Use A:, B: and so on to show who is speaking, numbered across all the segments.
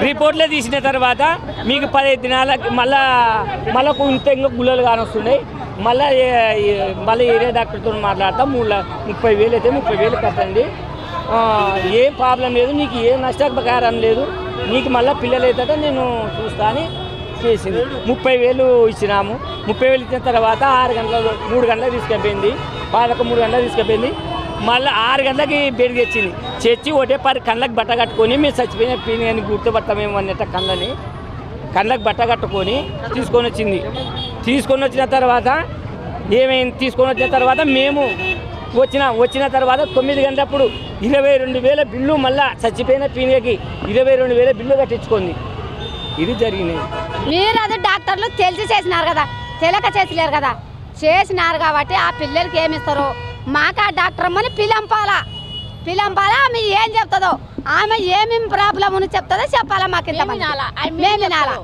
A: రిపోర్ట్లో తీసిన తర్వాత మీకు 15 దినాలకి మళ్ళీ ఇంత ఇంకా గుళ్ళలు కానొస్తున్నాయి. మళ్ళీ ఏరియా డాక్టర్తో మాట్లాడతా 30,000 అయితే 30,000 కట్టండి, ఏం ప్రాబ్లం లేదు, నీకు ఏ నష్టపరిహారం లేదు, నీకు మళ్ళీ పిల్లలు అవుతాడో నేను చూస్తా అని చేసింది. 30,000 ఇచ్చినాము. 30,000 ఇచ్చిన తర్వాత 3 గంటలకు తీసుకెళ్ళిపోయింది. 3 గంటలకు తీసుకెళ్ళిపోయింది. మళ్ళీ 6 గంటలకి బెడికి తెచ్చింది. తెచ్చి ఒకటే కళ్ళకి బట్ట కట్టుకొని మేము చచ్చిపోయిన పీని అని గుర్తుపడతామేమో అన్నట్ట కళ్ళకి బట్ట కట్టుకొని తీసుకొని వచ్చింది. తీసుకొని వచ్చిన తర్వాత ఏమైంది? తీసుకొని వచ్చిన తర్వాత మేము వచ్చిన తర్వాత 9 గంటలప్పుడు 22,000 బిల్లు, మళ్ళీ చచ్చిపోయిన పీనియకి 22,000 బిల్లు కట్టించుకుంది. ఇది జరిగినాయి.
B: మీరు అది డాక్టర్లు తెలిసి చేసినారు కదా, తెలియక చేసలేరు కదా, చేసినారు కాబట్టి ఆ పిల్లలకి ఏమి ఇస్తారో మాకు ఆ డాక్టర్ అమ్మని పిలంపాలా. ఆమె ఏం చెప్తుందో, ఆమె ఏమేమి ప్రాబ్లం అని చెప్తుందో చెప్పాలా మాకు. మేము వినాలా,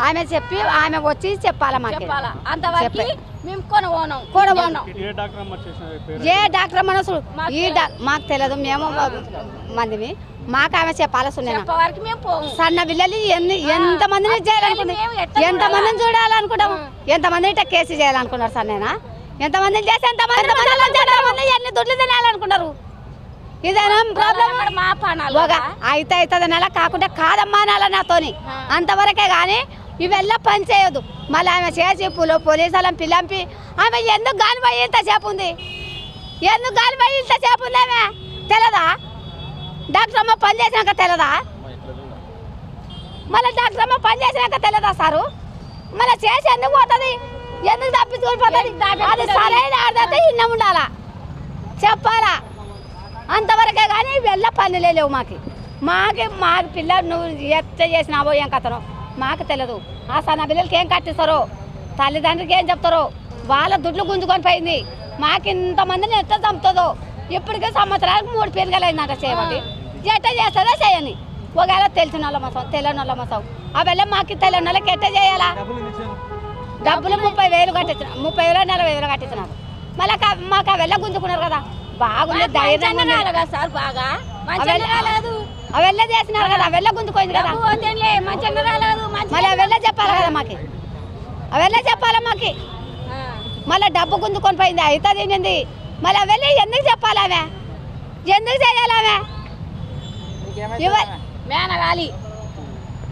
B: ఆమె చెప్పి ఆమె వచ్చి చెప్పాలా మాకు. అంతవరకు మేము కొనవోనం. ఏ డాక్టర్ అమ్మ మాకు తెలియదు, మేము మందిమి, మాకు ఆమె చెప్పాలి. సన్న పిల్లలు ఎంతమందిని చేయాలనుకుంది, ఎంతమందిని చూడాలనుకుంటాము, ఎంతమంది ఇట్లా కేసు చేయాలనుకున్నారు సార్. నేను ఎంతమందిని చేసి ఎంతమంది ఎన్ని దుడ్లు తినాలనుకున్నారు. ఇదేనా ప్రాబ్లం? అయితే అవుతుంది నెల కాకుండా కాదమ్మా నెల నాతోని అంతవరకే. కానీ ఇవెల్లా పని చేయదు. మళ్ళీ ఆమె చేసి పోలీసు వాళ్ళని పిల్లంపి ఆమె ఎందుకు గాలిపోయి ఇంతసేపు ఉంది, ఎందుకు గాలిపోయి ఇంతసేపు ఉంది ఆమె తెలదా? డాక్టర్ అమ్మ పని చేసినాక తెలదా? మళ్ళీ డాక్టర్ అమ్మ పని చేసినాక తెలదా సారు? మళ్ళీ చేసి ఎందుకు పోతుంది, ఎందుకు తప్పించుకొని పోతుంది? అది సరైన అర్థమైతే ఇన్న ఉండాలా, చెప్పాలా. అంతవరకే కానీ వెళ్ళ పనులే లేవు మాకు పిల్లలు నువ్వు ఎట్లా చేసినావో ఏం కథనో మాకు తెలియదు. ఆ సన్న పిల్లలకి ఏం కట్టిస్తారో, తల్లిదండ్రులకి ఏం చెప్తారో, వాళ్ళ దుడ్లు గుంజుకొని పోయింది. మాకు ఇంతమందిని ఎట్లా చంపుతుందో. ఇప్పటికే సంవత్సరాలకు 3 పిల్లలు అయిందంట చేయబట్టి. ఎట్లా చేస్తుందో చేయని. ఒకవేళ తెలిసిన వాళ్ళ మోసం, తెలియని వాళ్ళ మోసం. అವೆಲ್ಲ మాకు తెలియని వాళ్ళకి ఎట్లా చేయాలా? డబ్బులు 30,000 కట్టించిన, 30,000 40,000 కట్టించినారు. మళ్ళీ మాకు అವೆಲ್ಲ గుంజుకున్నారు కదా, బాగుంది ధైర్యంగా సార్. బాగా అವೆಲ್ಲ చేసినారు కదా, అವೆಲ್ಲ గుంజుకోయింది కదా. మళ్ళీ అವೆಲ್ಲ చెప్పాలి కదా మాకు, అವೆಲ್ಲ చెప్పాలా మాకు. మళ్ళీ డబ్బు గుంజుకొని పోయింది, అయితే తినింది. మళ్ళీ అವೆಲ್ಲ ఎందుకు చెప్పాలి? ఆమె ఎందుకు చేయాలి? ఆమె మేనగాలి